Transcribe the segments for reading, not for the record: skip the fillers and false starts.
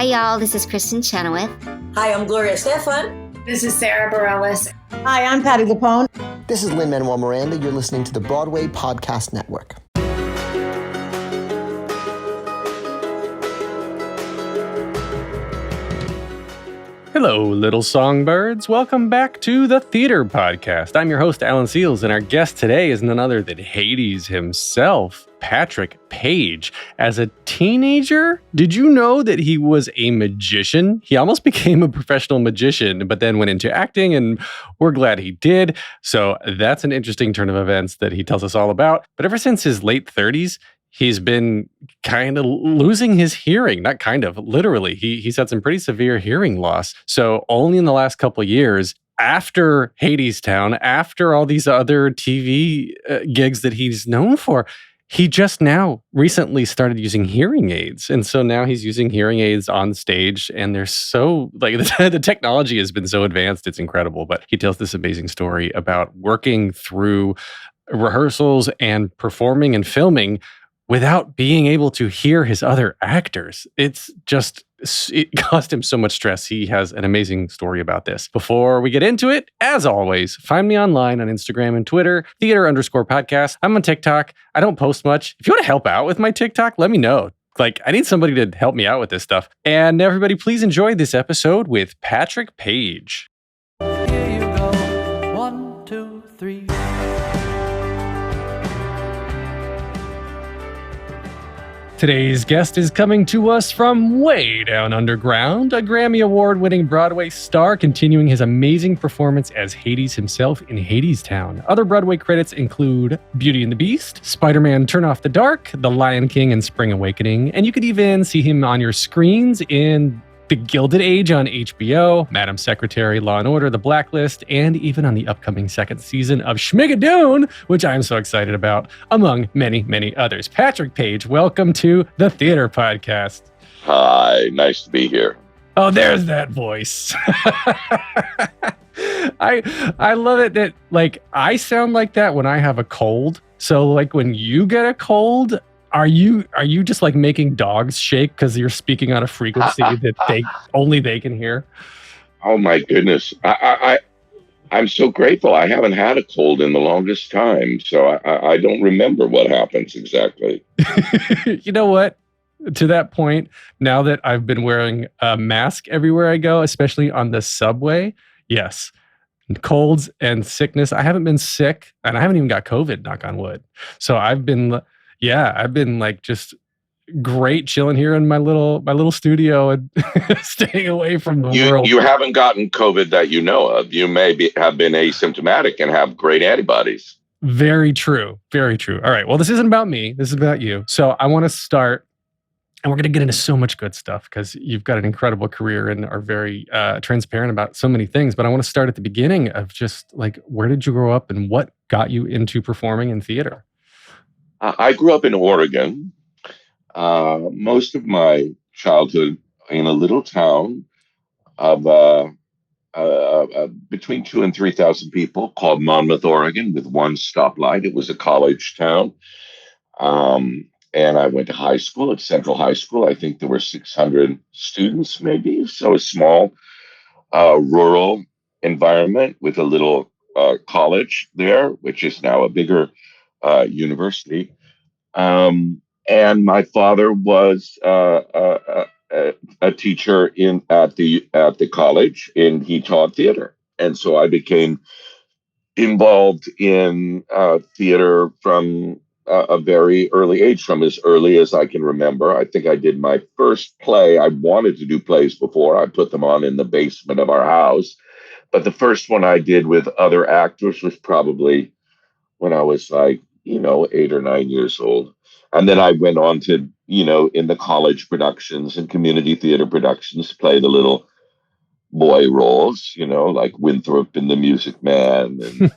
Hi, y'all. This is Kristen Chenoweth. Hi, I'm Gloria Stefan. This is Sarah Bareilles. Hi, I'm Patty Lapone. This is Lin-Manuel Miranda. You're listening to the Broadway Podcast Network. Hello, little songbirds. Welcome back to the Theater Podcast. I'm your host, Alan Seals, and our guest today is none other than Hades himself, Patrick Page. As a teenager, did you know that he was a magician? He almost became a professional magician, but then went into acting, and we're glad he did. So that's an interesting turn of events that he tells us all about. But ever since his late 30s, he's been kind of losing his hearing. Not kind of, literally. He's had some pretty severe hearing loss. So only in the last couple of years, after Hadestown, after all these other TV gigs that he's known for, he just now recently started using hearing aids. And so now he's using hearing aids on stage, and they're so, like, the technology has been so advanced, it's incredible. But he tells this amazing story about working through rehearsals and performing and filming without being able to hear his other actors. It caused him so much stress. He has an amazing story about this. Before we get into it, as always, find me online on Instagram and Twitter, theater_podcast. I'm on TikTok. I don't post much. If you want to help out with my TikTok, let me know. I need somebody to help me out with this stuff. And everybody, please enjoy this episode with Patrick Page. Here you go. 1, 2, 3. Today's guest is coming to us from way down underground, a Grammy Award-winning Broadway star continuing his amazing performance as Hades himself in Hadestown. Other Broadway credits include Beauty and the Beast, Spider-Man Turn Off the Dark, The Lion King and Spring Awakening, and you could even see him on your screens in The Gilded Age on HBO, Madam Secretary, Law & Order, The Blacklist, and even on the upcoming second season of Schmigadoon, which I'm so excited about, among many, many others. Patrick Page, welcome to the Theater Podcast. Hi, nice to be here. Oh, there's that voice. I love it that, I sound like that when I have a cold. So, when you get a cold, Are you just making dogs shake because you're speaking on a frequency that only they can hear? Oh my goodness. I'm so grateful. I haven't had a cold in the longest time, so I don't remember what happens exactly. You know what? To that point, now that I've been wearing a mask everywhere I go, especially on the subway, yes, colds and sickness. I haven't been sick, and I haven't even got COVID, knock on wood. So I've been just great chilling here in my little studio and staying away from the world. You haven't gotten COVID that you know of. You may have been asymptomatic and have great antibodies. Very true. Very true. All right. Well, this isn't about me. This is about you. So I want to start, and we're going to get into so much good stuff because you've got an incredible career and are very transparent about so many things. But I want to start at the beginning of just where did you grow up and what got you into performing in theater? I grew up in Oregon. Most of my childhood in a little town of between 2,000 and 3,000 people called Monmouth, Oregon, with one stoplight. It was a college town. And I went to high school at Central High School. I think there were 600 students, maybe. So a small rural environment with a little college there, which is now a bigger university. And my father was a teacher at the college, and he taught theater. And so I became involved in theater from a very early age, from as early as I can remember. I think I did my first play. I wanted to do plays before. I put them on in the basement of our house. But the first one I did with other actors was probably when I was 8 or 9 years old. And then I went on to, in the college productions and community theater productions, play the little boy roles, like Winthrop in The Music Man and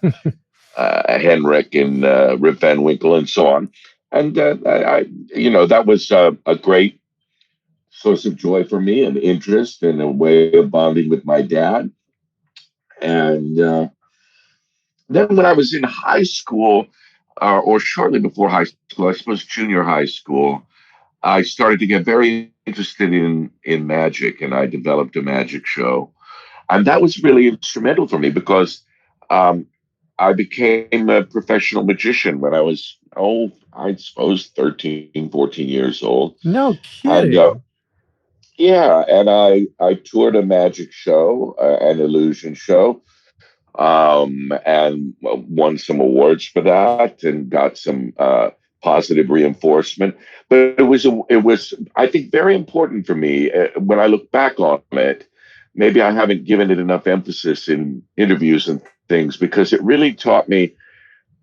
Henrik in Rip Van Winkle and so on. And, that was a great source of joy for me and interest and a way of bonding with my dad. And then when I was in high school, or shortly before high school, I suppose junior high school, I started to get very interested in magic, and I developed a magic show, and that was really instrumental for me because um, I became a professional magician when I was, I suppose 13, 14 years old. No And kidding. yeah, and I toured a magic show, an illusion show, and won some awards for that and got some positive reinforcement. But it was I think very important for me when I look back on it. Maybe I haven't given it enough emphasis in interviews and things because it really taught me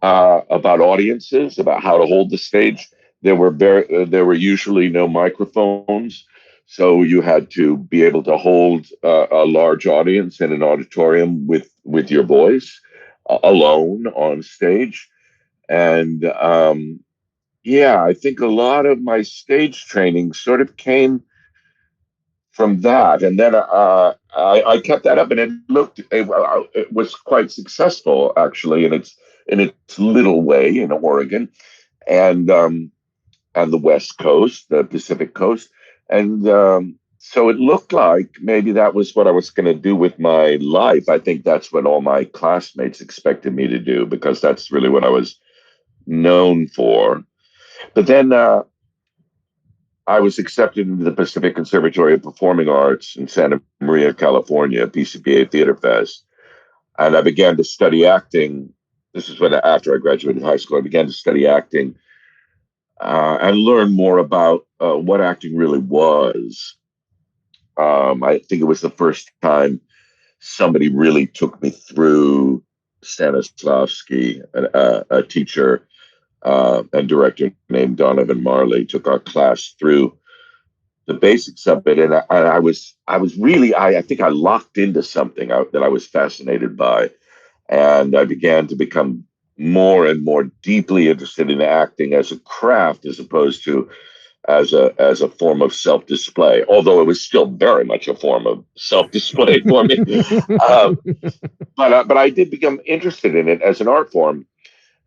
about audiences, about how to hold the stage. There were usually no microphones, so you had to be able to hold a large audience in an auditorium with your voice alone on stage. And yeah, I think a lot of my stage training sort of came from that, and then I kept that up, and it was quite successful actually in its little way in Oregon and the West Coast, the Pacific Coast, and so it looked like maybe that was what I was going to do with my life. I think that's what all my classmates expected me to do because that's really what I was known for. But then I was accepted into the Pacific Conservatory of Performing Arts in Santa Maria, California, PCPA Theater Fest, and I began to study acting. This is when after I graduated high school, I began to study acting and learn more about what acting really was. I think it was the first time somebody really took me through Stanislavski, a teacher and director named Donovan Marley, took our class through the basics of it, and I was really I think I locked into something that I was fascinated by, and I began to become more and more deeply interested in acting as a craft as opposed to as a form of self display. Although it was still very much a form of self display for me, um, but I did become interested in it as an art form,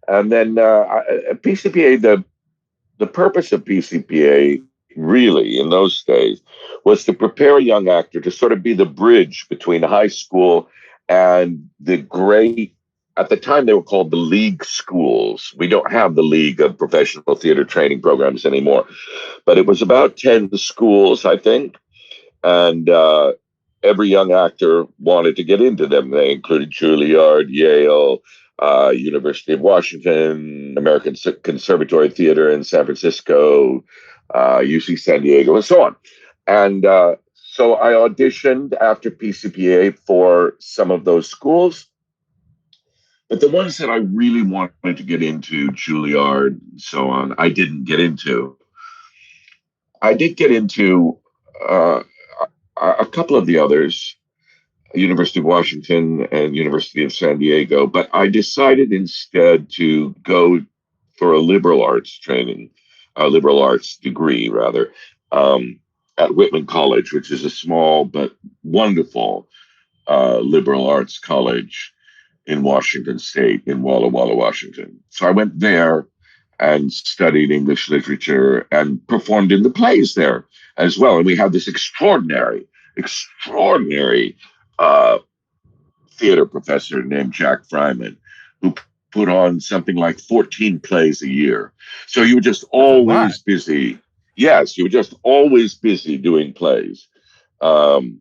and then PCPA the purpose of PCPA really in those days was to prepare a young actor to sort of be the bridge between high school and the great, at the time they were called the league schools. We don't have the league of professional theater training programs anymore, but it was about 10 schools, I think. And every young actor wanted to get into them. They included Juilliard, Yale, University of Washington, American Conservatory Theater in San Francisco, UC San Diego, and so on. And so I auditioned after PCPA for some of those schools. But the ones that I really wanted to get into, Juilliard and so on, I didn't get into. I did get into uh, a couple of the others, University of Washington and University of San Diego, but I decided instead to go for a liberal arts training, a liberal arts degree rather, at Whitman College, which is a small but wonderful liberal arts college in Washington State, in Walla Walla, Washington. So I went there and studied English literature and performed in the plays there as well. And we had this extraordinary uh, theater professor named Jack Fryman who put on something like 14 plays a year. So you were just That's a lot. always busy. Yes, you were just always busy doing plays.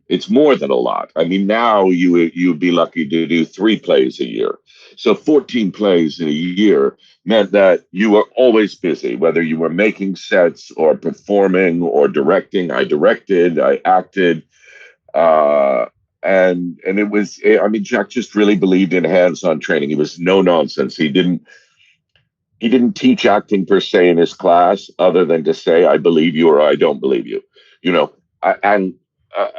It's more than a lot. I mean, now you'd be lucky to do 3 plays a year. So 14 plays in a year meant that you were always busy, whether you were making sets or performing or directing. I directed, I acted, uh, and it was. I mean, Jack just really believed in hands-on training. He was no nonsense. He didn't teach acting per se in his class, other than to say, "I believe you" or "I don't believe you." You know, and uh,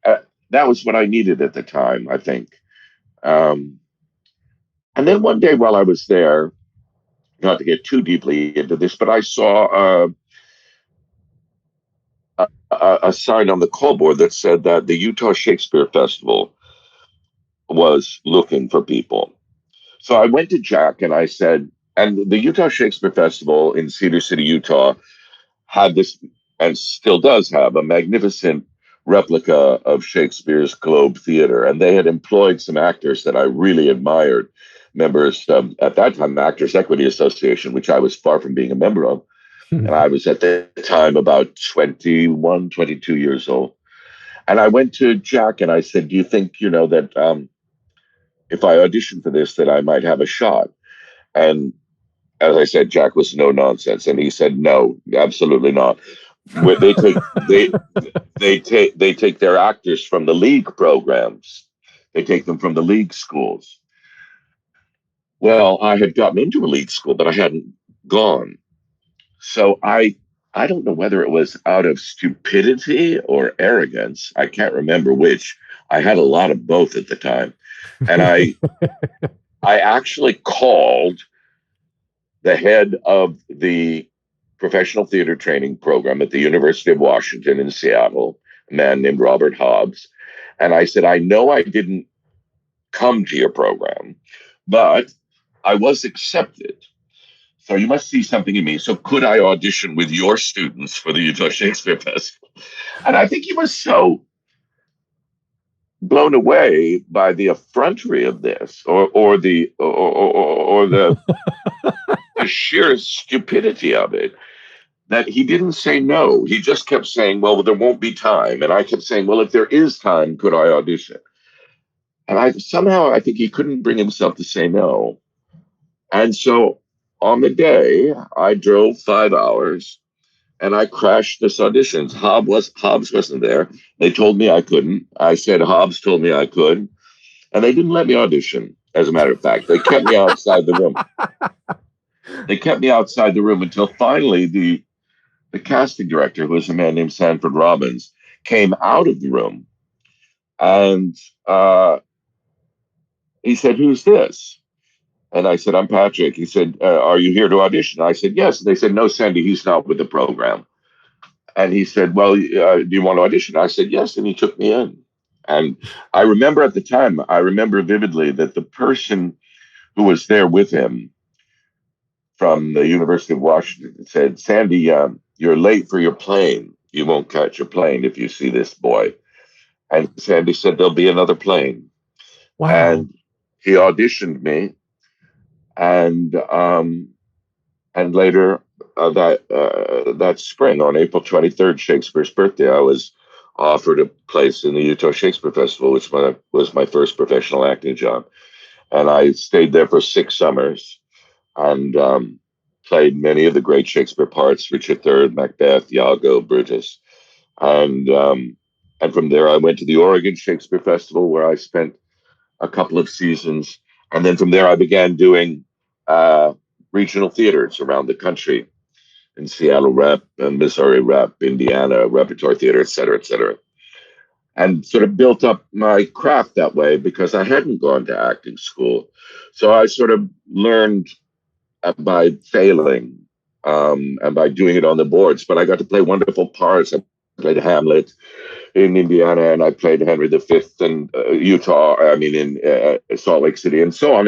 uh, that was what I needed at the time, I think. Um, and then one day while I was there, not to get too deeply into this, but I saw a sign on the call board that said that the Utah Shakespeare Festival was looking for people. So I went to Jack and I said, and the Utah Shakespeare Festival in Cedar City, Utah, had this, and still does have, a magnificent replica of Shakespeare's Globe Theater. And they had employed some actors that I really admired, members at that time, Actors Equity Association, which I was far from being a member of. And I was at the time about 21, 22 years old. And I went to Jack and I said, do you think, that if I audition for this, that I might have a shot? And as I said, Jack was no nonsense. And he said, no, absolutely not. They take they take their actors from the league programs. They take them from the league schools. Well, I had gotten into a league school, but I hadn't gone. So I don't know whether it was out of stupidity or arrogance. I can't remember which. I had a lot of both at the time. And I actually called the head of the professional theater training program at the University of Washington in Seattle, a man named Robert Hobbs. And I said, I know I didn't come to your program, but I was accepted. So you must see something in me. So could I audition with your students for the Utah Shakespeare Festival? And I think he was so blown away by the effrontery of this, or the the sheer stupidity of it, that he didn't say no. He just kept saying, well, there won't be time. And I kept saying, well, if there is time, could I audition? And I think he couldn't bring himself to say no. And so on the day, I drove 5 hours and I crashed this audition. Hobbs wasn't there. They told me I couldn't. I said Hobbs told me I could. And they didn't let me audition, as a matter of fact. They kept me outside the room. They kept me outside the room until finally the casting director, who was a man named Sanford Robbins, came out of the room. And he said, who's this? And I said, I'm Patrick. He said, are you here to audition? I said, yes. And they said, no, Sandy, he's not with the program. And he said, well, do you want to audition? I said, yes. And he took me in. And I remember at the time, I remember vividly that the person who was there with him from the University of Washington said, Sandy, you're late for your plane. You won't catch your plane if you see this boy. And Sandy said, there'll be another plane. Wow. And he auditioned me. And later that spring, on April 23rd, Shakespeare's birthday, I was offered a place in the Utah Shakespeare Festival, which was my first professional acting job. And I stayed there for 6 summers and played many of the great Shakespeare parts: Richard III, Macbeth, Iago, Brutus. And from there, I went to the Oregon Shakespeare Festival, where I spent a couple of seasons. And then from there, I began doing regional theaters around the country, in Seattle Rep, Missouri Rep, Indiana Repertoire Theater, et cetera, and sort of built up my craft that way because I hadn't gone to acting school. So I sort of learned by failing and by doing it on the boards. But I got to play wonderful parts. I played Hamlet in Indiana, and I played Henry V in Utah. I mean, in Salt Lake City, and so on.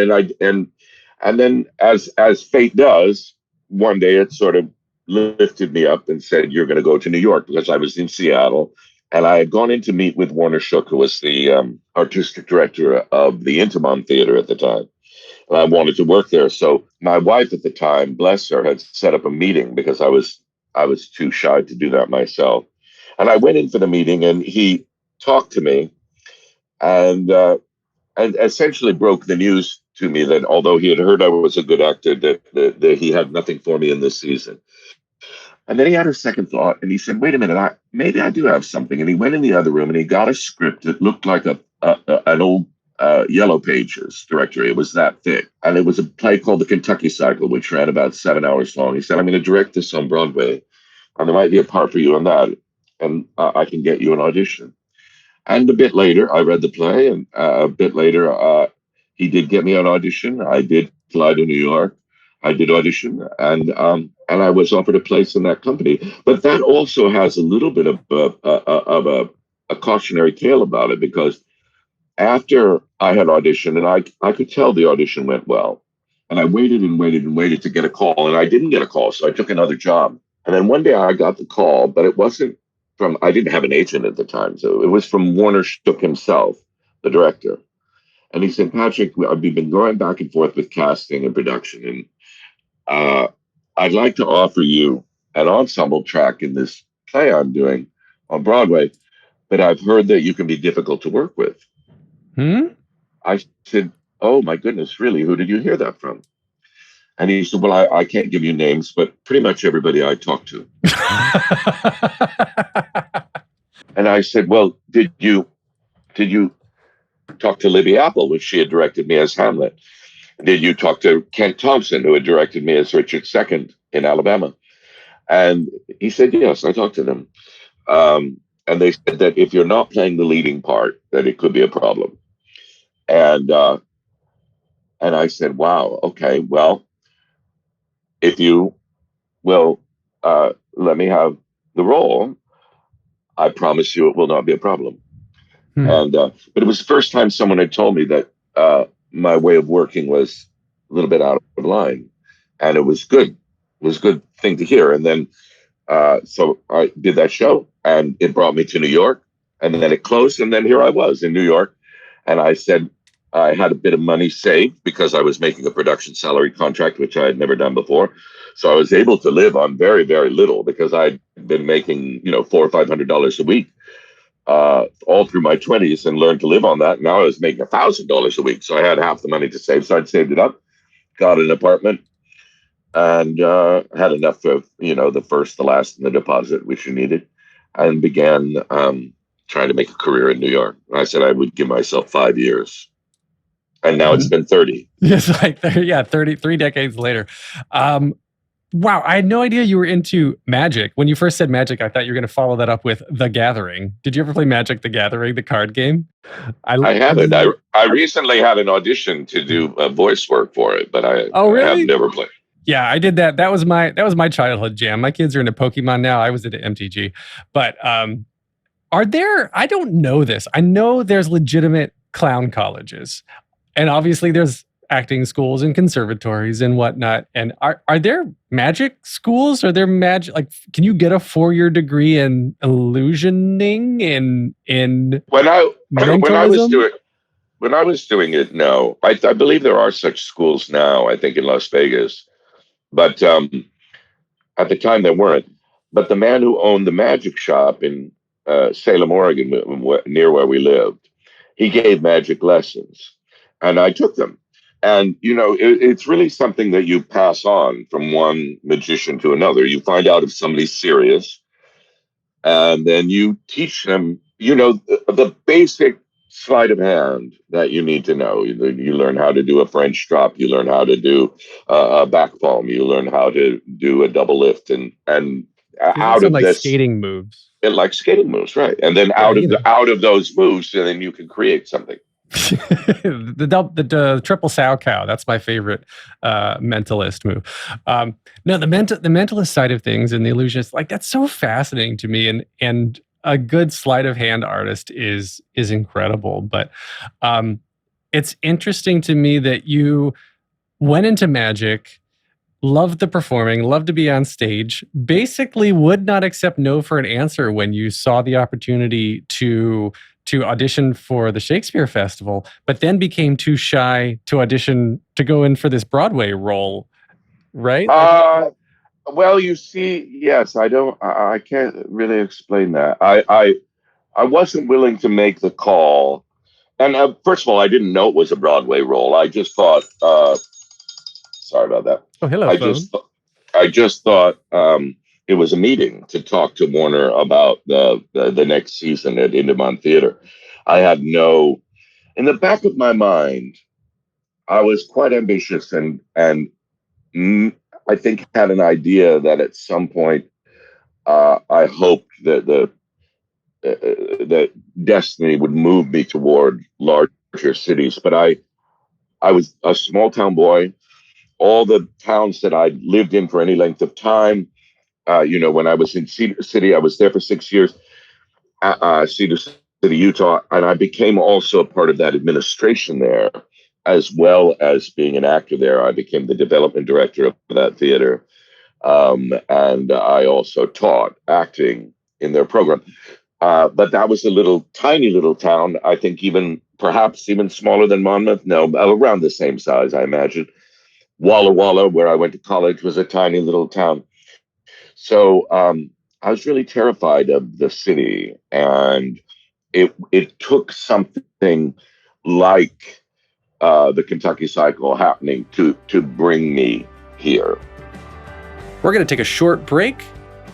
And then, as fate does, one day it sort of lifted me up and said, "You're going to go to New York," because I was in Seattle, and I had gone in to meet with Warner Shook, who was the artistic director of the Intiman Theater at the time. And I wanted to work there. So my wife at the time, bless her, had set up a meeting because I was too shy to do that myself. And I went in for the meeting, and he talked to me and essentially broke the news to me that although he had heard I was a good actor, that he had nothing for me in this season. And then he had a second thought, and he said, wait a minute, maybe I do have something. And he went in the other room, and he got a script that looked like an old Yellow Pages directory. It was that thick. And it was a play called The Kentucky Cycle, which ran about 7 hours long. He said, I'm going to direct this on Broadway, and there might be a part for you on that, and I can get you an audition. And a bit later, I read the play, and a bit later, he did get me an audition. I did fly to New York. I did audition, and I was offered a place in that company. But that also has a little bit of a cautionary tale about it, because after I had auditioned, and I could tell the audition went well, and I waited and waited and waited to get a call, and I didn't get a call, so I took another job. And then one day I got the call, but it wasn't from, I didn't have an agent at the time. So it was from Warner Shook himself, the director. And he said, Patrick, we've been going back and forth with casting and production. And I'd like to offer you an ensemble track in this play I'm doing on Broadway, but I've heard that you can be difficult to work with. I said, oh my goodness, really? Who did you hear that from? And he said, well, I can't give you names, but pretty much everybody I talked to. And I said, well, did you talk to Libby Apple when she had directed me as Hamlet? Did you talk to Kent Thompson, who had directed me as Richard II in Alabama? And he said, yes, I talked to them. And they said that if you're not playing the leading part, that it could be a problem. And I said, wow, okay, well, if you will let me have the role, I promise you it will not be a problem. And but it was the first time someone had told me that my way of working was a little bit out of line, and it was good. It was a good thing to hear. And then so I did that show, and it brought me to New York, and then it closed, and then here I was in New York, and I said I had a bit of money saved because I was making a production salary contract, which I had never done before. So I was able to live on very, very little because I'd been making, $400 or $500 a week all through my 20s and learned to live on that. Now I was making $1,000 a week. So I had half the money to save. So I'd saved it up, got an apartment, and had enough for, the first, the last, and the deposit, which you needed, and began trying to make a career in New York. I said I would give myself 5 years. And now it's been 30. Yes, 33 decades later. Wow, I had no idea you were into Magic. When you first said Magic, I thought you were going to follow that up with The Gathering. Did you ever play Magic: The Gathering, the card game? I haven't. I recently had an audition to do voice work for it, but I have never played. Yeah, I did that. That was my childhood jam. My kids are into Pokemon now. I was into MTG. But are there, I don't know this. I know there's legitimate clown colleges. And obviously there's acting schools and conservatories and whatnot. And are there magic schools? Are there magic, like, can you get a 4-year degree in illusioning in when I was doing it, no. I believe there are such schools now, I think in Las Vegas. But at the time there weren't. But the man who owned the magic shop in Salem, Oregon, near where we lived, he gave magic lessons. And I took them. And, it's really something that you pass on from one magician to another. You find out if somebody's serious, and then you teach them, the basic sleight of hand that you need to know. You learn how to do a French drop. You learn how to do a back palm. You learn how to do a double lift. And out of this, skating moves. Like skating moves, right? And then out of those moves, and then you can create something. the triple sow cow. That's my favorite mentalist move. No, the mentalist side of things and the illusionist, like, that's so fascinating to me. And a good sleight of hand artist is incredible. But it's interesting to me that you went into magic, loved the performing, loved to be on stage, basically would not accept no for an answer when you saw the opportunity to audition for the Shakespeare Festival, but then became too shy to audition to go in for this Broadway role, right? Well, you see, yes, I can't really explain that. I wasn't willing to make the call. And first of all, I didn't know it was a Broadway role. I just thought, sorry about that. Oh, hello, I just thought it was a meeting to talk to Warner about the next season at Indemont Theater. I had in the back of my mind, I was quite ambitious and I think had an idea that at some point I hoped that that destiny would move me toward larger cities. But I was a small town boy. All the towns that I lived in for any length of time, when I was in Cedar City, I was there for 6 years, Cedar City, Utah, and I became also a part of that administration there, as well as being an actor there. I became the development director of that theater. And I also taught acting in their program. But that was a tiny little town. I think perhaps even smaller than Monmouth. No, around the same size, I imagine. Walla Walla, where I went to college, was a tiny little town. So I was really terrified of the city, and it took something like the Kentucky Cycle happening to bring me here. We're going to take a short break.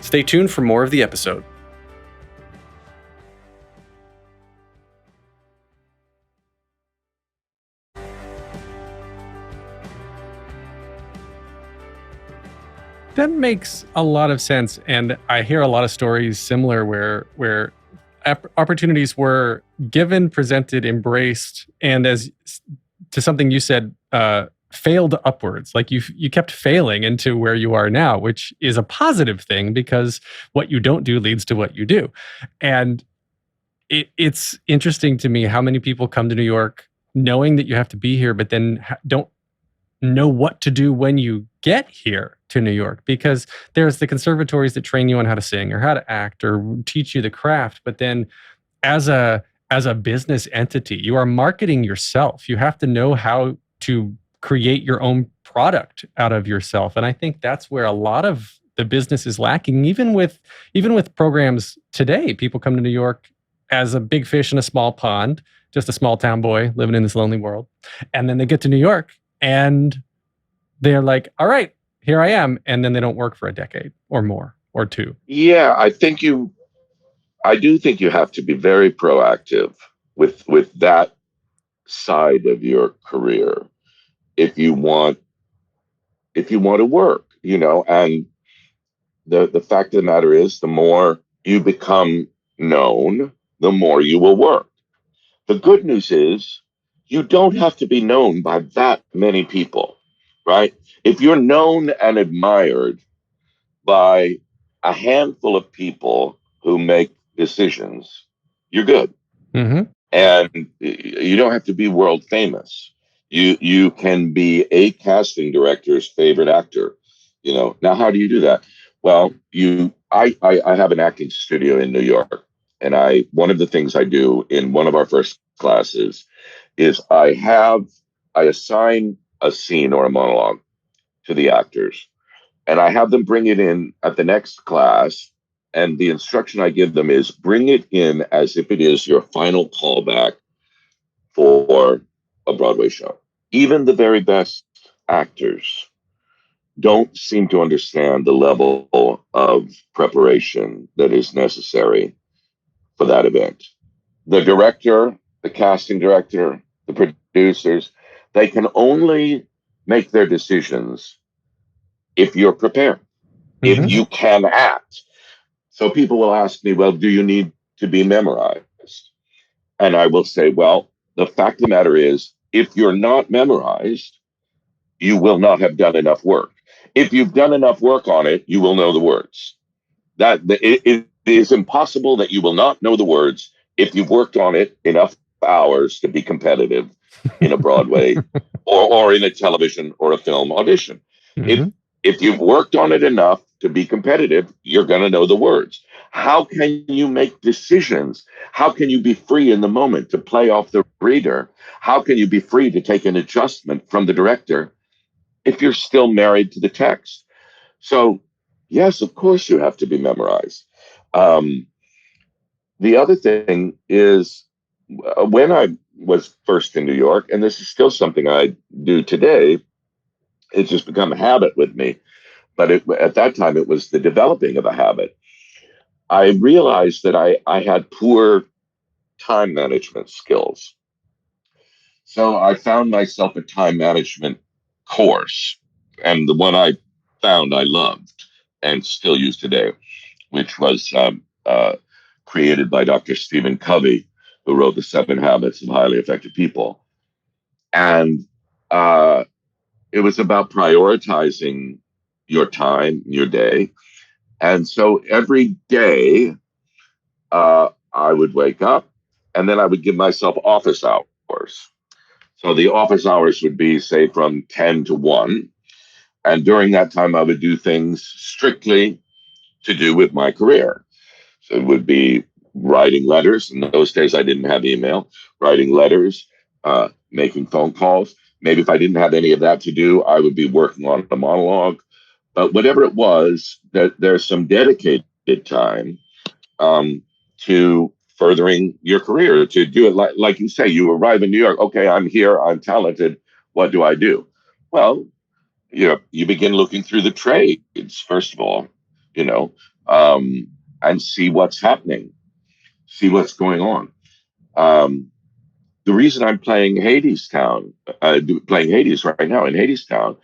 Stay tuned for more of the episode. That makes a lot of sense, and I hear a lot of stories similar where opportunities were given, presented, embraced, and as to something you said, failed upwards. Like you kept failing into where you are now, which is a positive thing because what you don't do leads to what you do. And it's interesting to me how many people come to New York knowing that you have to be here, but then don't know what to do when you get here to New York, because there's the conservatories that train you on how to sing or how to act or teach you the craft. But then as a business entity, you are marketing yourself. You have to know how to create your own product out of yourself. And I think that's where a lot of the business is lacking. Even with programs today, people come to New York as a big fish in a small pond, just a small town boy living in this lonely world. And then they get to New York and they're like, all right, here I am. And then they don't work for a decade or more or two. Yeah, I do think you have to be very proactive with that side of your career if you want to work, and the fact of the matter is the more you become known, the more you will work. The good news is you don't have to be known by that many people, right? If you're known and admired by a handful of people who make decisions, you're good. Mm-hmm. And you don't have to be world famous. You can be a casting director's favorite actor. Now how do you do that? Well, I have an acting studio in New York, and one of the things I do in one of our first classes is I assign a scene or a monologue to the actors, and I have them bring it in at the next class. And the instruction I give them is bring it in as if it is your final callback for a Broadway show. Even the very best actors don't seem to understand the level of preparation that is necessary for that event. The director, the casting director, the producers, they can only make their decisions if you're prepared, Mm-hmm. if you can act. So people will ask me, well, do you need to be memorized? And I will say, well, the fact of the matter is, if you're not memorized, you will not have done enough work. If you've done enough work on it, you will know the words. It is impossible that you will not know the words if you've worked on it enough hours to be competitive in a Broadway or in a television or a film audition. Mm-hmm. If you've worked on it enough to be competitive, you're going to know the words. How can you make decisions? How can you be free in the moment to play off the reader? How can you be free to take an adjustment from the director if you're still married to the text? So, yes, of course you have to be memorized. The other thing is when I was first in New York, and this is still something I do today, it's just become a habit with me. But at that time, it was the developing of a habit. I realized that I had poor time management skills. So I found myself a time management course, and the one I found I loved and still use today, which was created by Dr. Stephen Covey, who wrote The 7 Habits of Highly Effective People. And it was about prioritizing your time, your day. And so every day I would wake up and then I would give myself office hours. So the office hours would be, say, from 10 to 1. And during that time, I would do things strictly to do with my career. So it would be writing letters. In those days, I didn't have email. Writing letters, making phone calls. Maybe if I didn't have any of that to do, I would be working on a monologue. But whatever it was, there's some dedicated time to furthering your career, to do it like you say. You arrive in New York. Okay, I'm here. I'm talented. What do I do? Well, you begin looking through the trades first of all, you know, um, and see what's happening, see what's going on. Um, the reason I'm playing Hadestown, playing Hades right now in Hadestown,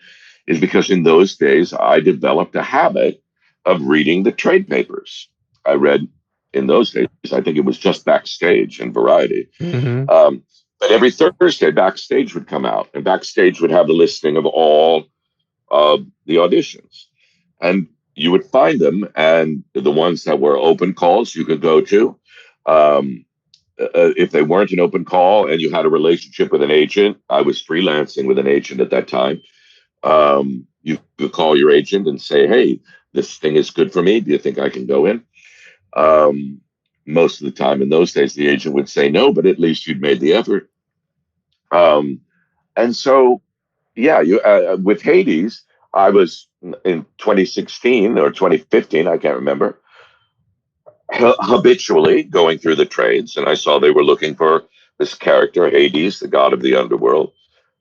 is because in those days I developed a habit of reading the trade papers. I read in those days, I think it was just Backstage and Variety. Mm-hmm. But every Thursday, Backstage would come out, and Backstage would have a listing of all of the auditions. And you would find them, and the ones that were open calls you could go to. If they weren't an open call and you had a relationship with an agent, I was freelancing with an agent at that time. You could call your agent and say, hey, this thing is good for me. Do you think I can go in? Most of the time in those days, the agent would say no, but at least you'd made the effort. And so, yeah, with Hades, I was in 2016 or 2015, I can't remember, habitually going through the trades, and I saw they were looking for this character, Hades, the god of the underworld,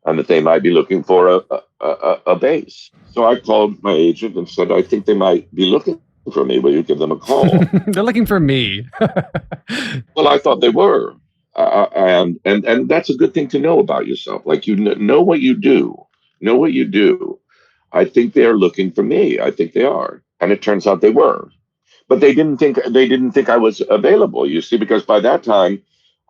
and that they might be looking for a bass. So I called my agent and said, I think they might be looking for me. Will you give them a call? They're looking for me. Well, I thought they were. And that's a good thing to know about yourself. Like, know what you do. Know what you do. I think they're looking for me. I think they are. And it turns out they were. But they didn't think I was available, you see, because by that time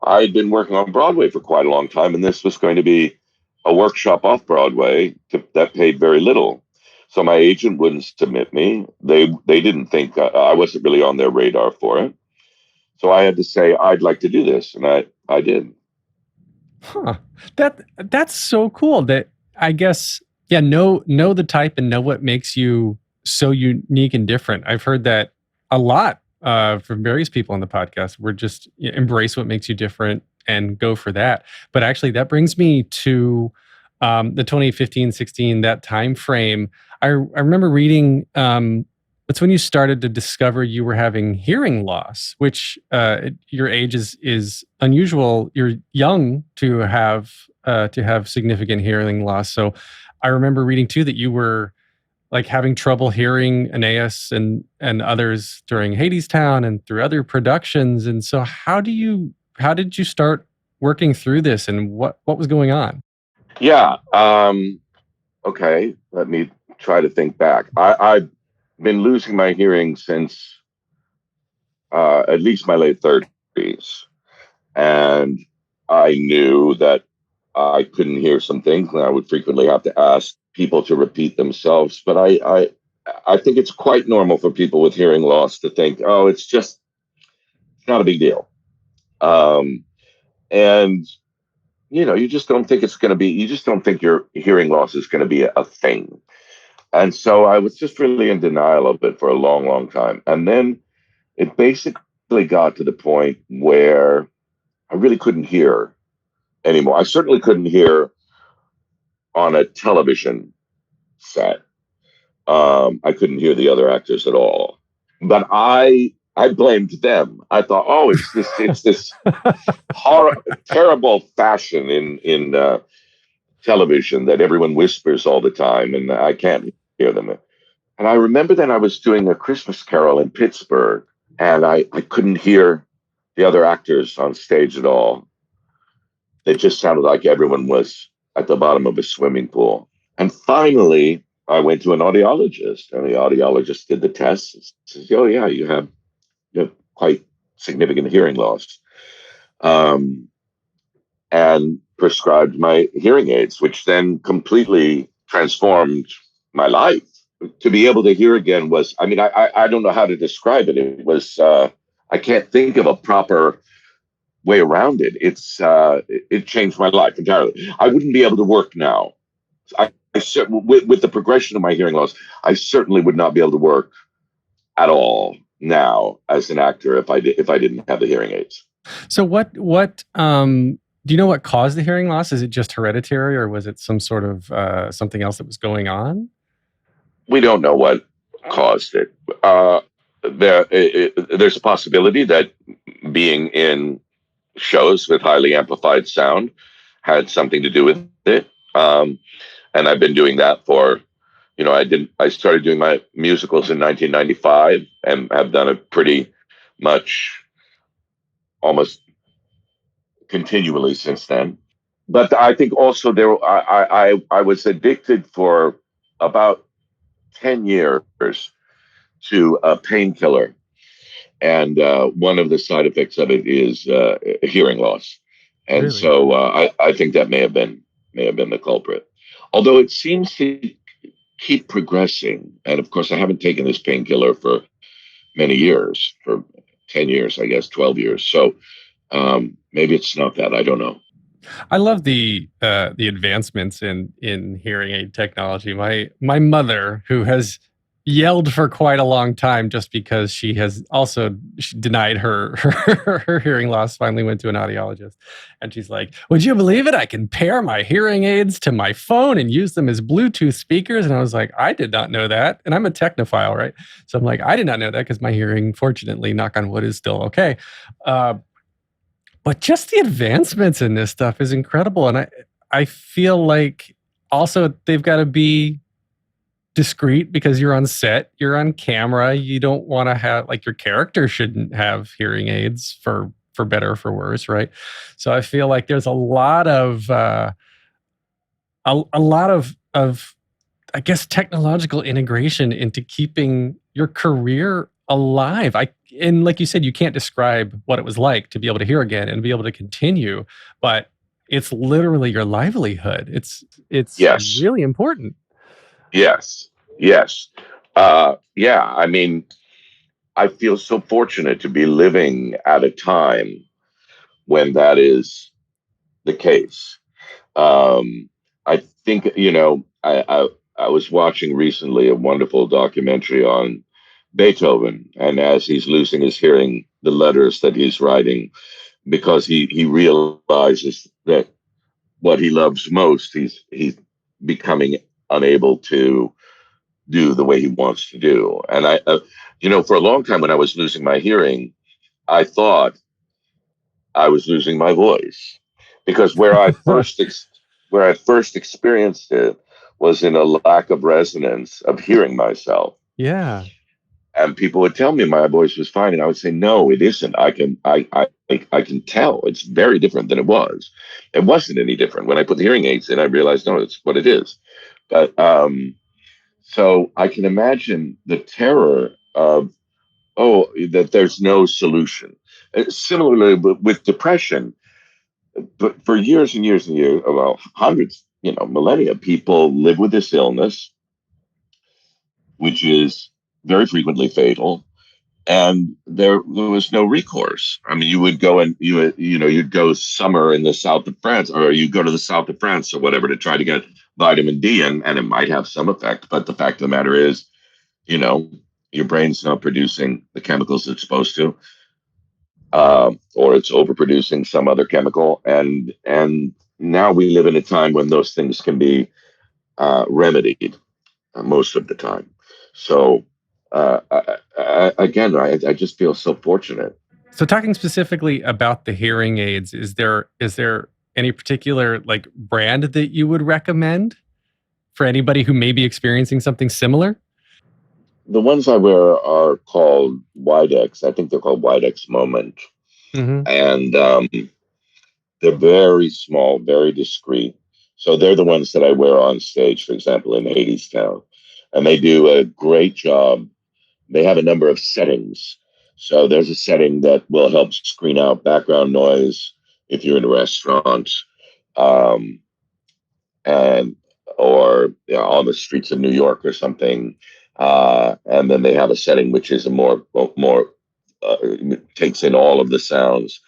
I'd been working on Broadway for quite a long time, and this was going to be a workshop off Broadway that paid very little. So my agent wouldn't submit me. They didn't think I wasn't really on their radar for it. So I had to say, I'd like to do this, and I did. Huh. That's so cool. That, I guess, yeah, know the type and know what makes you so unique and different. I've heard that a lot from various people on the podcast. We're just embrace what makes you different and go for that. But actually, that brings me to the 2015-16, that time frame. I remember reading. It's when you started to discover you were having hearing loss, which your age is unusual. You're young to have significant hearing loss. So I remember reading too that you were like having trouble hearing Aeneas and others during Hadestown and through other productions. And so how did you start working through this, and what was going on? Yeah. Okay. Let me try to think back. I've been losing my hearing since at least my late 30s. And I knew that I couldn't hear some things, and I would frequently have to ask people to repeat themselves. But I think it's quite normal for people with hearing loss to think, oh, it's not a big deal. And you just don't think you just don't think your hearing loss is going to be a thing. And so I was just really in denial of it for a long, long time. And then it basically got to the point where I really couldn't hear anymore. I certainly couldn't hear on a television set. I couldn't hear the other actors at all. But I blamed them. I thought, oh, it's this terrible fashion in television that everyone whispers all the time, and I can't hear them. And I remember then I was doing a Christmas Carol in Pittsburgh, and I couldn't hear the other actors on stage at all. It just sounded like everyone was at the bottom of a swimming pool. And finally, I went to an audiologist, and the audiologist did the test and says, oh, yeah, you have quite significant hearing loss. And prescribed my hearing aids, which then completely transformed my life. To be able to hear again was, I don't know how to describe it. It was, I can't think of a proper way around it. It changed my life entirely. I wouldn't be able to work now. I with the progression of my hearing loss, I certainly would not be able to work at all now as an actor if I didn't have the hearing aids. So what do you know what caused the hearing loss? Is it just hereditary, or was it some sort of something else that was going on? We don't know what caused it. There's a possibility that being in shows with highly amplified sound had something to do with it. And I've been doing that for, I started doing my musicals in 1995 and have done it pretty much almost continually since then. But I think also I was addicted for about 10 years to a painkiller. And one of the side effects of it is hearing loss. And Really? so I think that may have been the culprit. Although it seems to keep progressing. And of course, I haven't taken this painkiller for many years, for 10 years, I guess, 12 years. So maybe it's not that. I don't know. I love the advancements in hearing aid technology. My mother, who has yelled for quite a long time just because she denied her hearing loss, finally went to an audiologist, and she's like, "Would you believe it? I can pair my hearing aids to my phone and use them as Bluetooth speakers." And I was like, "I did not know that." And I'm a technophile, right? So I'm like, "I did not know that," because my hearing, fortunately, knock on wood, is still okay. But just the advancements in this stuff is incredible. And I feel like also they've got to be discreet because you're on set, you're on camera. You don't want to have, like, your character shouldn't have hearing aids for better or for worse, right? So I feel like there's a lot of I guess technological integration into keeping your career alive. And like you said, you can't describe what it was like to be able to hear again and be able to continue, but it's literally your livelihood. It's Yes. really important. Yes. Yeah. I mean, I feel so fortunate to be living at a time when that is the case. I think, I was watching recently a wonderful documentary on Beethoven, and as he's losing his hearing, the letters that he's writing, because he realizes that what he loves most, he's becoming unable to do the way he wants to do. And for a long time when I was losing my hearing, I thought I was losing my voice, because where I first experienced it was in a lack of resonance of hearing myself. Yeah. And people would tell me my voice was fine, and I would say, "No, it isn't. I can tell. It's very different than it was. It wasn't any different when I put the hearing aids in. I realized, no, it's what it is." But so I can imagine the terror of, that there's no solution. Similarly with depression, but for years and years and years, well, hundreds, millennia, people live with this illness, which is very frequently fatal, and there was no recourse. I mean, you would go and you'd go summer in the south of France, or you go to the south of France or whatever to try to get vitamin D, and it might have some effect. But the fact of the matter is, your brain's not producing the chemicals it's supposed to, or it's overproducing some other chemical. And now we live in a time when those things can be remedied most of the time. So again, I just feel so fortunate. So talking specifically about the hearing aids, is there any particular, like, brand that you would recommend for anybody who may be experiencing something similar? The ones I wear are called Widex. I think they're called Widex Moment. Mm-hmm. And they're very small, very discreet. So they're the ones that I wear on stage, for example, in Hadestown. And they do a great job. They have a number of settings. So there's a setting that will help screen out background noise if you're in a restaurant, and or on the streets of New York or something. And then they have a setting which is a more takes in all of the sounds.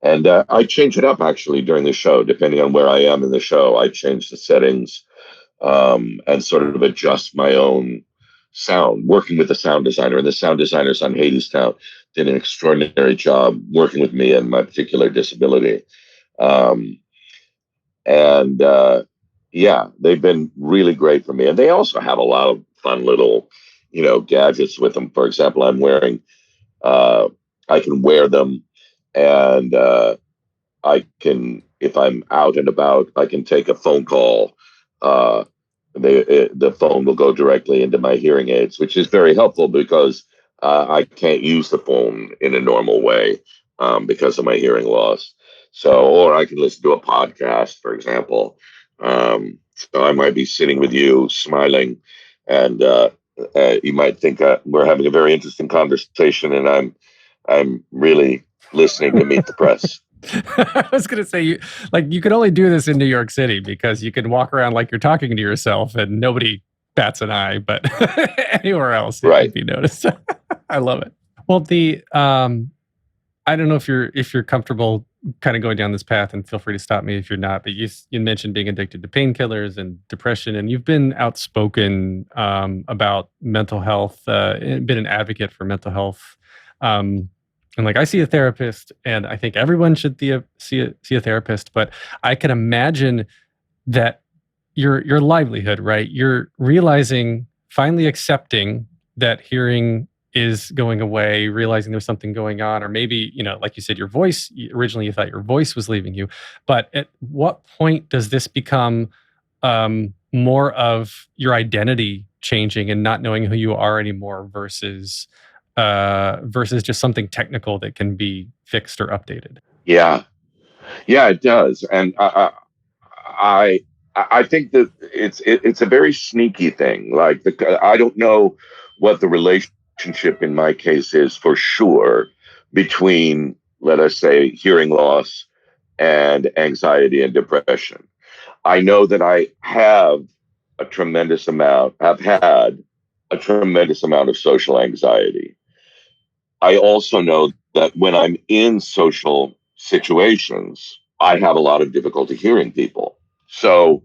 And I change it up actually during the show, depending on where I am in the show. I change the settings and sort of adjust my own sound, working with the sound designer. And the sound designers on Hadestown did an extraordinary job working with me and my particular disability. Um, and yeah, they've been really great for me. And they also have a lot of fun little, gadgets with them. For example, I'm wearing, I can wear them, and I can, if I'm out and about, I can take a phone call. Uh, the phone will go directly into my hearing aids, which is very helpful because I can't use the phone in a normal way because of my hearing loss. So, or I can listen to a podcast, for example. So I might be sitting with you, smiling, and you might think we're having a very interesting conversation, and I'm really listening to Meet the Press. I was going to say, you can only do this in New York City because you can walk around like you're talking to yourself and nobody bats an eye, but anywhere else it Right. can be noticed. I love it. Well, I don't know if you're comfortable kind of going down this path, and feel free to stop me if you're not, but you mentioned being addicted to painkillers and depression, and you've been outspoken about mental health, been an advocate for mental health. And like, I see a therapist, and I think everyone should see a therapist. But I can imagine that your livelihood, right? You're realizing, finally accepting that hearing is going away, realizing there's something going on, or maybe, like you said, your voice. Originally, you thought your voice was leaving you, but at what point does this become more of your identity changing and not knowing who you are anymore versus just something technical that can be fixed or updated? Yeah, it does, and I think that it's a very sneaky thing. Like I don't know what the relationship in my case is for sure between, let us say, hearing loss and anxiety and depression. I know that I have a tremendous amount. I've had a tremendous amount of social anxiety. I also know that when I'm in social situations, I have a lot of difficulty hearing people. So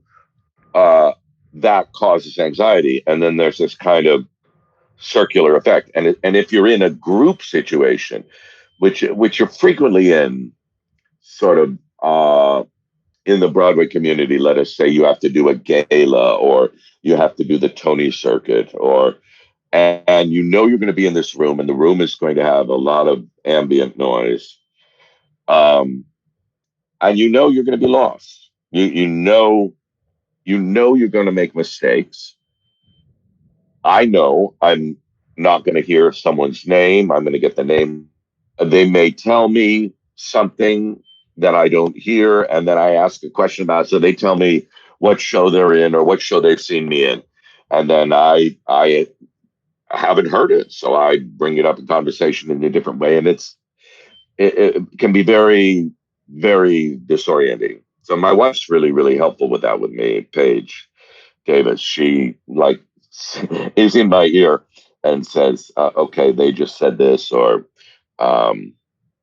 uh, that causes anxiety. And then there's this kind of circular effect. And if you're in a group situation, which you're frequently in, sort of in the Broadway community, let us say you have to do a gala, or you have to do the Tony circuit, and you're going to be in this room, and the room is going to have a lot of ambient noise, and you're going to be lost. You're going to make mistakes. I know I'm not going to hear someone's name. I'm going to get the name. They may tell me something that I don't hear, and then I ask a question about it. So they tell me what show they're in or what show they've seen me in, and then I haven't heard it, so I bring it up in conversation in a different way, and it can be very, very disorienting. So my wife's really, really helpful with that with me, Paige Davis. She is in my ear and says, "Okay, they just said this," or um,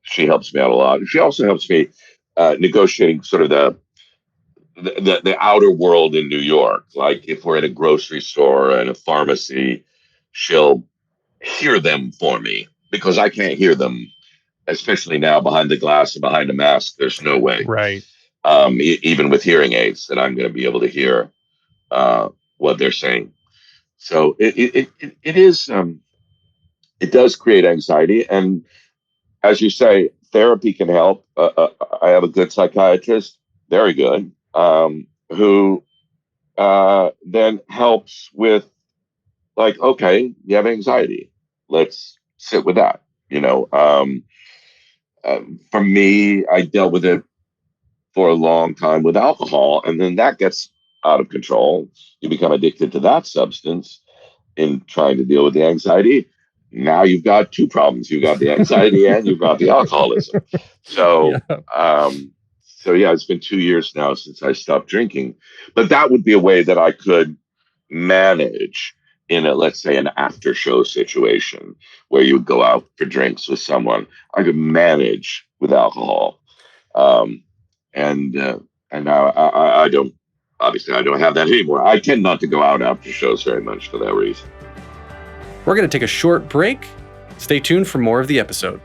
she helps me out a lot. She also helps me negotiating sort of the outer world in New York. Like if we're in a grocery store and a pharmacy, she'll hear them for me because I can't hear them, especially now behind the glass and behind a mask. There's no way, Right. even with hearing aids, that I'm going to be able to hear what they're saying. So it is it does create anxiety, and as you say, therapy can help. I have a good psychiatrist, very good, who then helps with, like, okay, you have anxiety. Let's sit with that. For me, I dealt with it for a long time with alcohol, and then that gets out of control. You become addicted to that substance in trying to deal with the anxiety. Now you've got two problems. You've got the anxiety and you've got the alcoholism. So, Yeah. yeah, it's been 2 years now since I stopped drinking. But that would be a way that I could manage in let's say, an after show situation where you would go out for drinks with someone. I could manage with alcohol. Um, and I don't obviously I don't have that anymore. I tend not to go out after shows very much for that reason. We're going to take a short break. Stay tuned for more of the episode.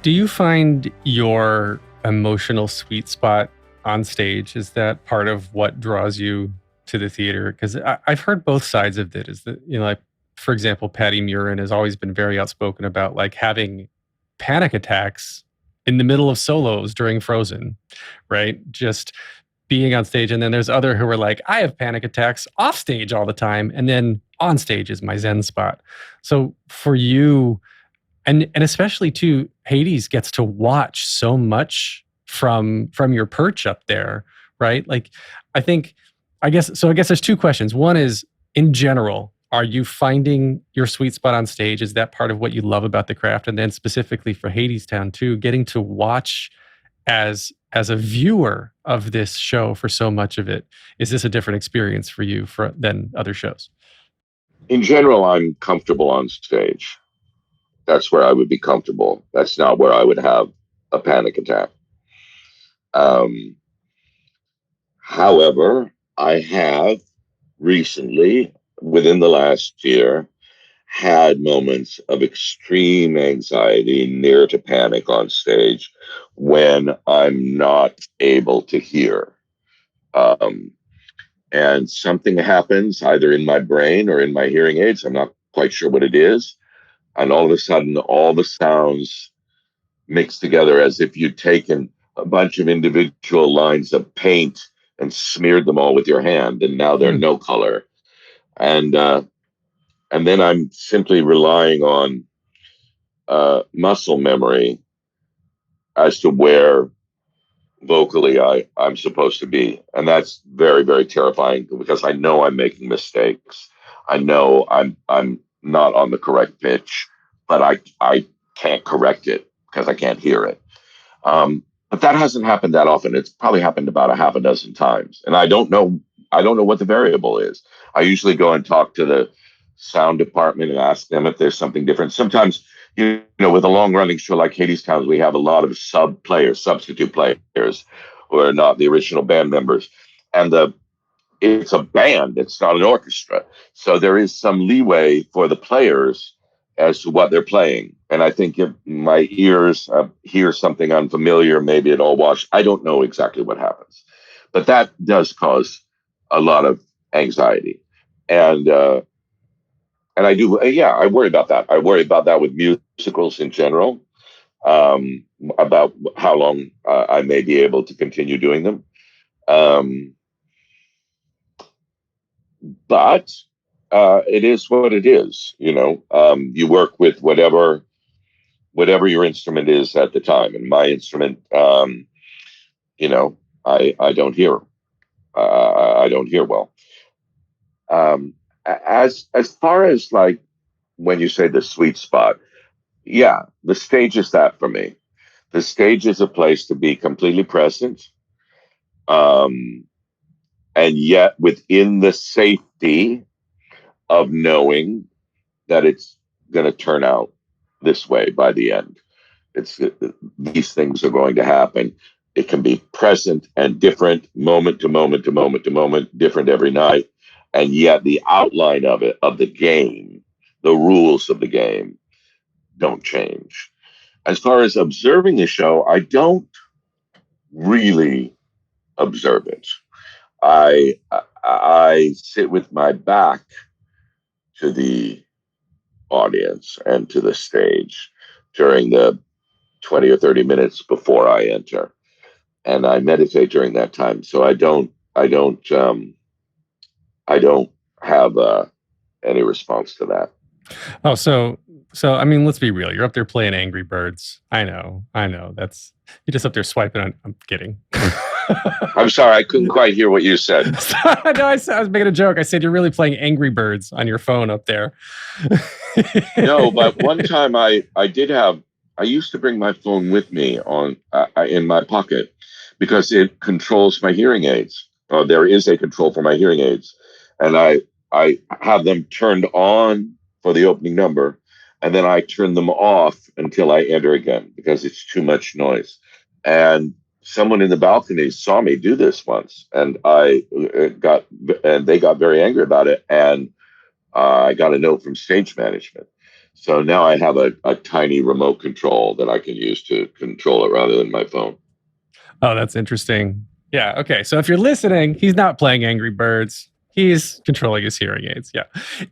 Do you find your emotional sweet spot on stage, is that part of what draws you to the theater? Because I've heard both sides of it. Is that, like, for example, Patty Murin has always been very outspoken about like having panic attacks in the middle of solos during Frozen, right? Just being on stage. And then there's other who are like, I have panic attacks off stage all the time, and then on stage is my Zen spot. So for you, and especially too, Hades gets to watch so much from your perch up there, right? Like, I guess there's two questions. One is, in general, are you finding your sweet spot on stage? Is that part of what you love about the craft? And then specifically for Hadestown too, getting to watch as a viewer of this show for so much of it, is this a different experience for you than other shows? In general, I'm comfortable on stage. That's where I would be comfortable. That's not where I would have a panic attack. However, I have recently, within the last year, had moments of extreme anxiety, near to panic on stage, when I'm not able to hear. And something happens either in my brain or in my hearing aids. I'm not quite sure what it is. And all of a sudden, all the sounds mix together as if you'd taken a bunch of individual lines of paint and smeared them all with your hand, and now they're no color. And then I'm simply relying on muscle memory as to where vocally I'm supposed to be. And that's very, very terrifying, because I know I'm making mistakes. I know I'm not on the correct pitch, but I can't correct it because I can't hear it. But that hasn't happened that often. It's probably happened about a half a dozen times. And I don't know what the variable is. I usually go and talk to the sound department and ask them if there's something different. Sometimes, with a long running show like Hadestown, we have a lot of substitute players who are not the original band members. And it's a band, it's not an orchestra. So there is some leeway for the players as to what they're playing. And I think if my ears hear something unfamiliar, maybe it all wash. I don't know exactly what happens. But that does cause a lot of anxiety. And I do, I worry about that. I worry about that with musicals in general, about how long I may be able to continue doing them. But it is what it is. You work with whatever your instrument is at the time. And my instrument, I don't hear. I don't hear well. As far as like when you say the sweet spot, the stage is that for me. The stage is a place to be completely present, and yet within the safety of knowing that it's going to turn out this way by the end. These things are going to happen. It can be present and different, moment to moment to moment to moment, different every night. And yet the outline of the game, the rules of the game don't change. As far as observing the show, I don't really observe it. I sit with my back to the audience and to the stage during the 20 or 30 minutes before I enter. And I meditate during that time. So I don't have any response to that. Oh, so I mean, let's be real. You're up there playing Angry Birds. I know. That's, you're just up there swiping on. I'm kidding. I'm sorry, I couldn't quite hear what you said. No, I was making a joke. I said you're really playing Angry Birds on your phone up there. No, but one time I used to bring my phone with me in my pocket, because it controls my hearing aids. There is a control for my hearing aids, and I have them turned on for the opening number, and then I turn them off until I enter again because it's too much noise. And someone in the balcony saw me do this once, and they got very angry about it, and I got a note from stage management. So now I have a tiny remote control that I can use to control it rather than my phone. Oh, that's interesting. Yeah. Okay. So if you're listening, he's not playing Angry Birds. He's controlling his hearing aids. Yeah.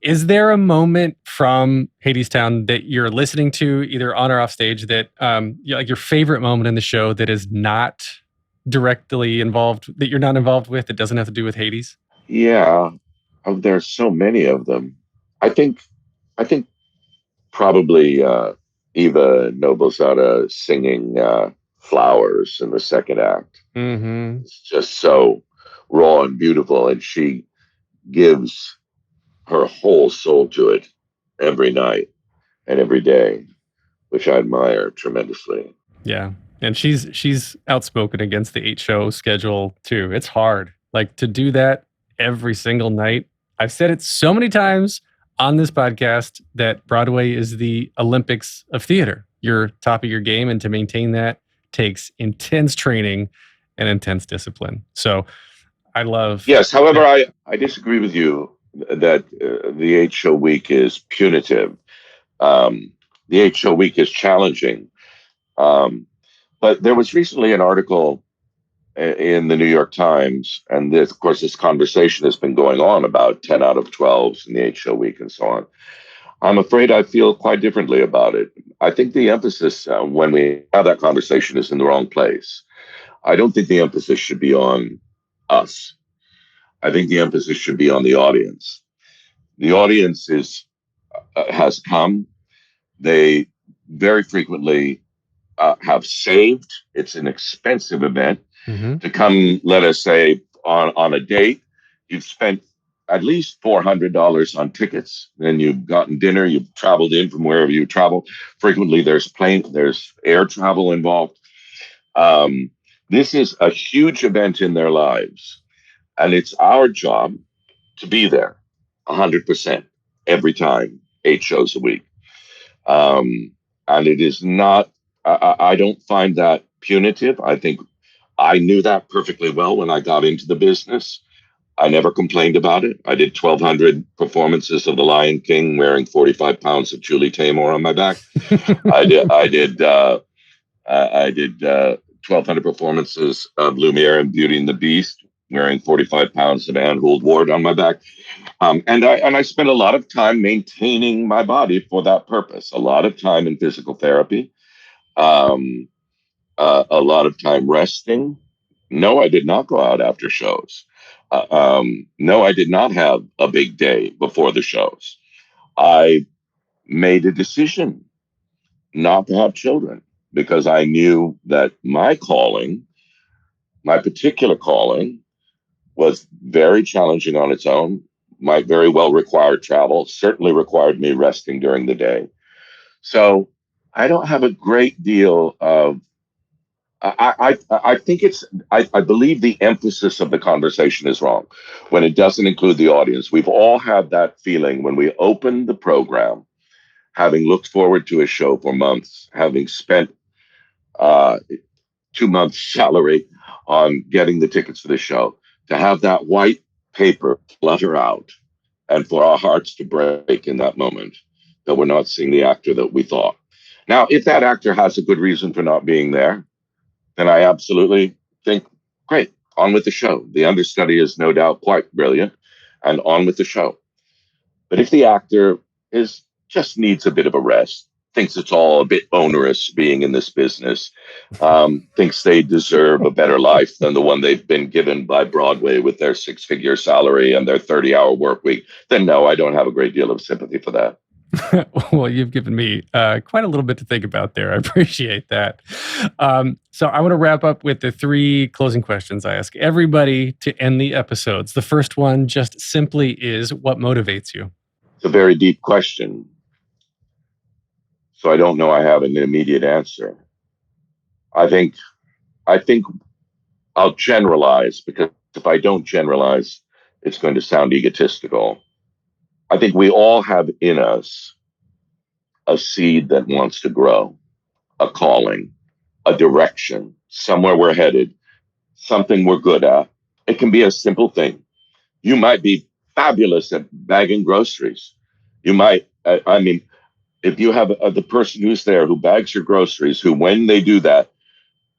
Is there a moment from Hadestown that you're listening to, either on or off stage, that like your favorite moment in the show that is not directly involved, that you're not involved with, that doesn't have to do with Hades? Yeah, there's so many of them. I think I think probably Eva Noblezada singing "Flowers" in the second act. Mm-hmm. It's just so raw and beautiful, and she gives her whole soul to it every night and every day, which I admire tremendously. Yeah. And she's outspoken against the 8-show schedule too. It's hard. Like, to do that every single night. I've said it so many times on this podcast that Broadway is the Olympics of theater. You're top of your game, and to maintain that takes intense training and intense discipline. So I love. Yes, however, I disagree with you that the 8-show week is punitive. The 8-show week is challenging. But there was recently an article in the New York Times, and this, of course, this conversation has been going on about 10 out of 12s in the 8-show week and so on. I'm afraid I feel quite differently about it. I think the emphasis when we have that conversation is in the wrong place. I don't think the emphasis should be on us. I think the emphasis should be on the audience. The audience has come. They very frequently have saved. It's an expensive event to come. Let us say on a date, you've spent at least $400 on tickets. Then you've gotten dinner. You've traveled in from wherever you travel. Frequently, there's air travel involved. This is a huge event in their lives, and it's our job to be there 100% every time, 8 shows a week. And it is not, I don't find that punitive. I think I knew that perfectly well when I got into the business. I never complained about it. I did 1,200 performances of The Lion King wearing 45 pounds of Julie Taymor on my back. I did 1,200 performances of Lumiere and Beauty and the Beast wearing 45 pounds of Anne Gould Ward on my back. And I spent a lot of time maintaining my body for that purpose. A lot of time in physical therapy, a lot of time resting. No, I did not go out after shows. No, I did not have a big day before the shows. I made a decision not to have children because I knew that my calling, my particular calling, was very challenging on its own. Might very well require travel, certainly required me resting during the day. So I don't have a great deal of, I think I believe the emphasis of the conversation is wrong when it doesn't include the audience. We've all had that feeling when we open the program, having looked forward to a show for months, having spent 2 months' salary on getting the tickets for the show, to have that white paper flutter out and for our hearts to break in that moment that we're not seeing the actor that we thought. Now, if that actor has a good reason for not being there, then I absolutely think, great, on with the show. The understudy is no doubt quite brilliant, and on with the show. But if the actor just needs a bit of a rest, thinks it's all a bit onerous being in this business, thinks they deserve a better life than the one they've been given by Broadway with their 6-figure salary and their 30-hour work week, then no, I don't have a great deal of sympathy for that. Well, you've given me quite a little bit to think about there. I appreciate that. So I want to wrap up with the 3 closing questions I ask everybody to end the episodes. The first one just simply is, what motivates you? It's a very deep question. So I don't know I have an immediate answer. I think I'll generalize, because if I don't generalize, it's going to sound egotistical. I think we all have in us a seed that wants to grow, a calling, a direction, somewhere we're headed, something we're good at. It can be a simple thing. You might be fabulous at bagging groceries. You might, I mean, if you have the person who's there who bags your groceries, who when they do that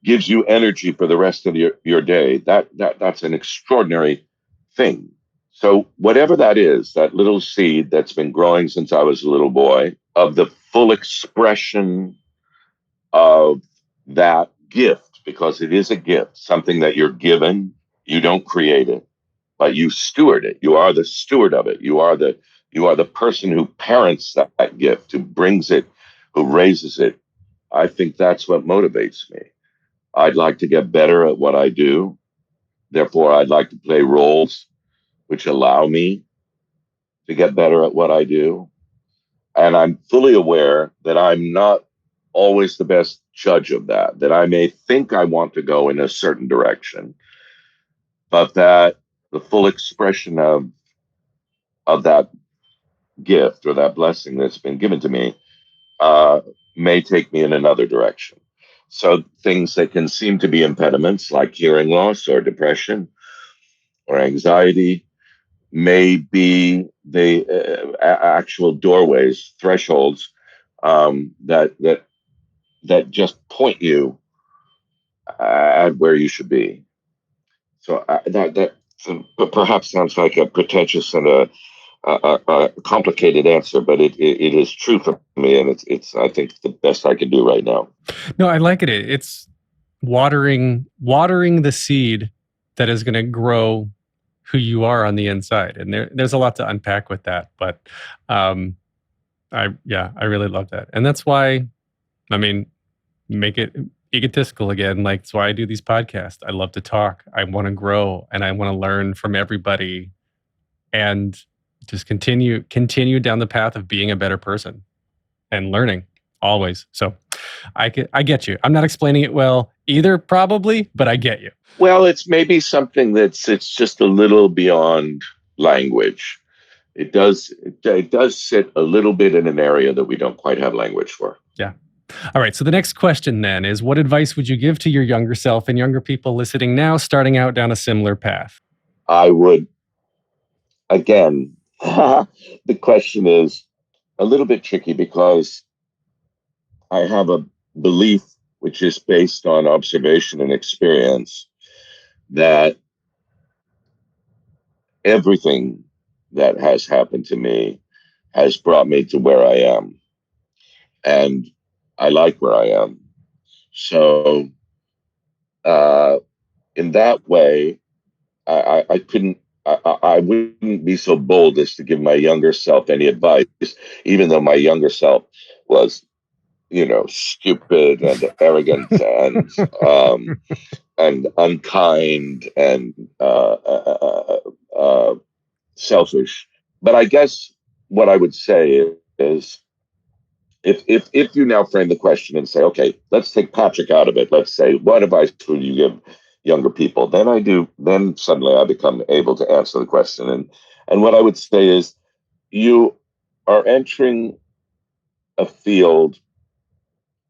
gives you energy for the rest of your day, that's an extraordinary thing. So whatever that is, that little seed that's been growing since I was a little boy, of the full expression of that gift, because it is a gift, something that you're given, you don't create it, but you steward it. You are the steward of it. You are the person who parents that gift, who brings it, who raises it. I think that's what motivates me. I'd like to get better at what I do. Therefore, I'd like to play roles which allow me to get better at what I do. And I'm fully aware that I'm not always the best judge of that I may think I want to go in a certain direction, but that the full expression of that gift or that blessing that's been given to me may take me in another direction. So things that can seem to be impediments like hearing loss or depression or anxiety may be the actual doorways, thresholds that just point you at where you should be. So that perhaps sounds like a pretentious and a complicated answer, but it is true for me, and it's I think the best I can do right now. No, I like it. It's watering the seed that is going to grow who you are on the inside, and there's a lot to unpack with that. But I really love that, and that's why, I mean, make it egotistical again. Like, that's why I do these podcasts. I love to talk. I want to grow, and I want to learn from everybody, and just continue down the path of being a better person and learning always. So I get you. I'm not explaining it well either, probably, but I get you. Well, it's maybe something it's just a little beyond language. It does sit a little bit in an area that we don't quite have language for. Yeah. All right. So the next question then is, what advice would you give to your younger self and younger people listening now, starting out down a similar path? I would, again, the question is a little bit tricky because I have a belief which is based on observation and experience that everything that has happened to me has brought me to where I am. And I like where I am. So in that way, I couldn't, I wouldn't be so bold as to give my younger self any advice, even though my younger self was, stupid and arrogant and unkind and selfish. But I guess what I would say is, if you now frame the question and say, okay, let's take Patrick out of it. Let's say, what advice would you give younger people? Then suddenly I become able to answer the question. And what I would say is, you are entering a field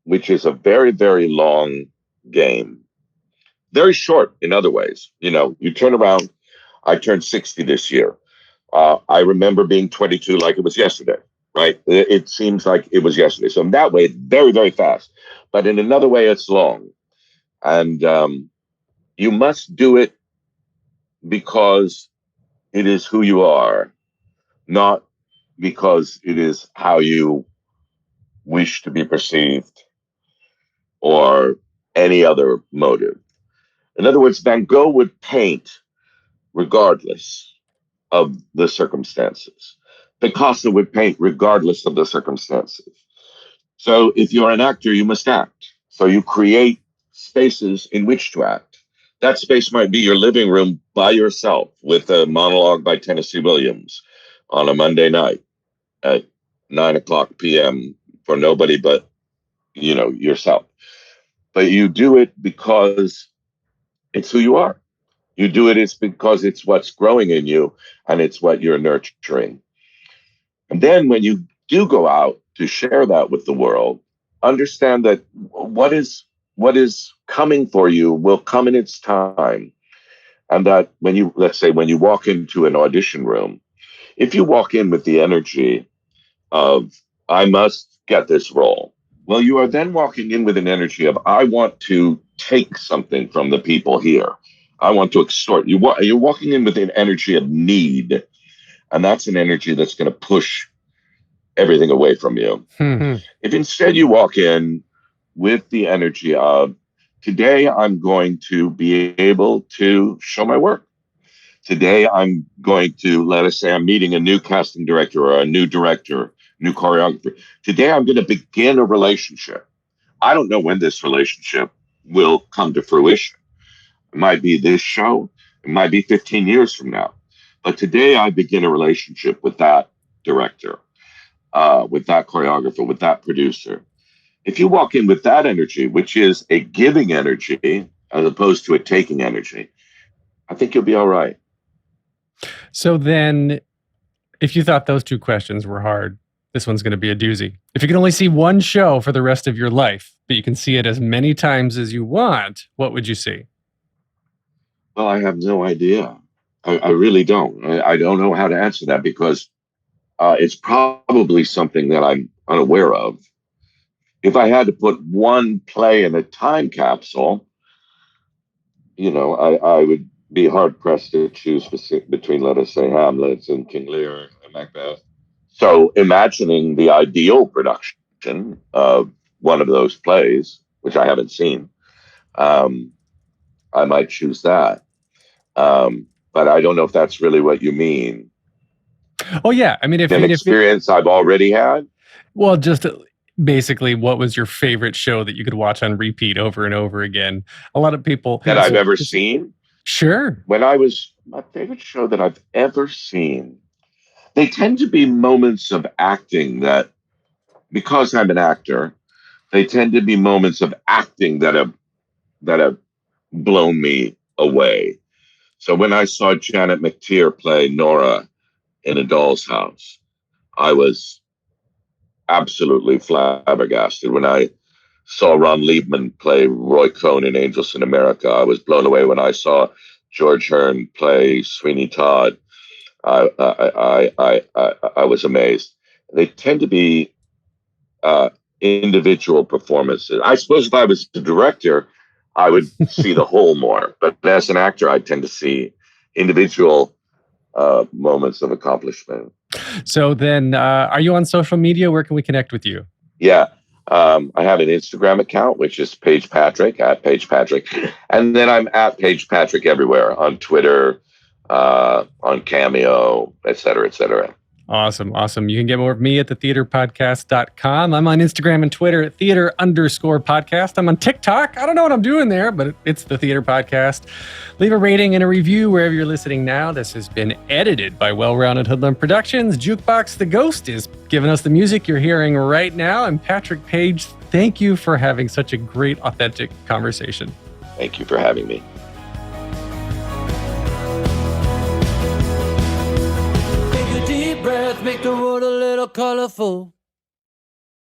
which is a very, very long game. Very short in other ways. You turn around, I turned 60 this year. I remember being 22 like it was yesterday. Right? It seems like it was yesterday. So in that way, very, very fast. But in another way, it's long. And you must do it because it is who you are, not because it is how you wish to be perceived or any other motive. In other words, Van Gogh would paint regardless of the circumstances. Picasso would paint regardless of the circumstances. So if you're an actor, you must act. So you create spaces in which to act. That space might be your living room by yourself with a monologue by Tennessee Williams on a Monday night at 9:00 p.m. for nobody but, yourself. But you do it because it's who you are. You do it because it's what's growing in you and it's what you're nurturing. And then when you do go out to share that with the world, understand that what is coming for you will come in its time. And that when you, let's say, when you walk into an audition room, if you walk in with the energy of, I must get this role, well, you are then walking in with an energy of, I want to take something from the people here. I want to extort. You're walking in with an energy of need. And that's an energy that's going to push everything away from you. If instead you walk in with the energy of, today I'm going to be able to show my work. Today I'm going to, let us say I'm meeting a new casting director or a new director, new choreographer. Today I'm going to begin a relationship. I don't know when this relationship will come to fruition. It might be this show. It might be 15 years from now. But today I begin a relationship with that director, with that choreographer, with that producer. If you walk in with that energy, which is a giving energy as opposed to a taking energy, I think you'll be all right. So then, if you thought those two questions were hard, this one's going to be a doozy. If you can only see one show for the rest of your life, but you can see it as many times as you want, what would you see? Well, I have no idea. I really don't. I don't know how to answer that because it's probably something that I'm unaware of. If I had to put one play in a time capsule, I would be hard pressed to choose between, let us say, Hamlet and King Lear and Macbeth. So imagining the ideal production of one of those plays, which I haven't seen, I might choose that. But I don't know if that's really what you mean. Oh, yeah. I mean, if an experience I've already had. Well, just basically, what was your favorite show that you could watch on repeat over and over again? A lot of people that I've ever seen. Sure. My favorite show that I've ever seen, they tend to be moments of acting that, because I'm an actor, they tend to be moments of acting that have blown me away. So when I saw Janet McTeer play Nora in A Doll's House, I was absolutely flabbergasted. When I saw Ron Liebman play Roy Cohn in Angels in America, I was blown away. When I saw George Hearn play Sweeney Todd, I was amazed. They tend to be individual performances. I suppose if I was the director, I would see the whole more. But as an actor, I tend to see individual moments of accomplishment. So then, are you on social media? Where can we connect with you? Yeah. I have an Instagram account, which is Paige Patrick, at Paige Patrick. And then I'm at Paige Patrick everywhere, on Twitter, on Cameo, et cetera, et cetera. Awesome. You can get more of me at thetheaterpodcast.com. I'm on Instagram and Twitter at theater_podcast. I'm on TikTok. I don't know what I'm doing there, but it's the Theater Podcast. Leave a rating and a review wherever you're listening now. This has been edited by Well-Rounded Hoodlum Productions. Jukebox the Ghost is giving us the music you're hearing right now. I'm Patrick Page. Thank you for having such a great, authentic conversation. Thank you for having me. Breath, make the world a little colorful.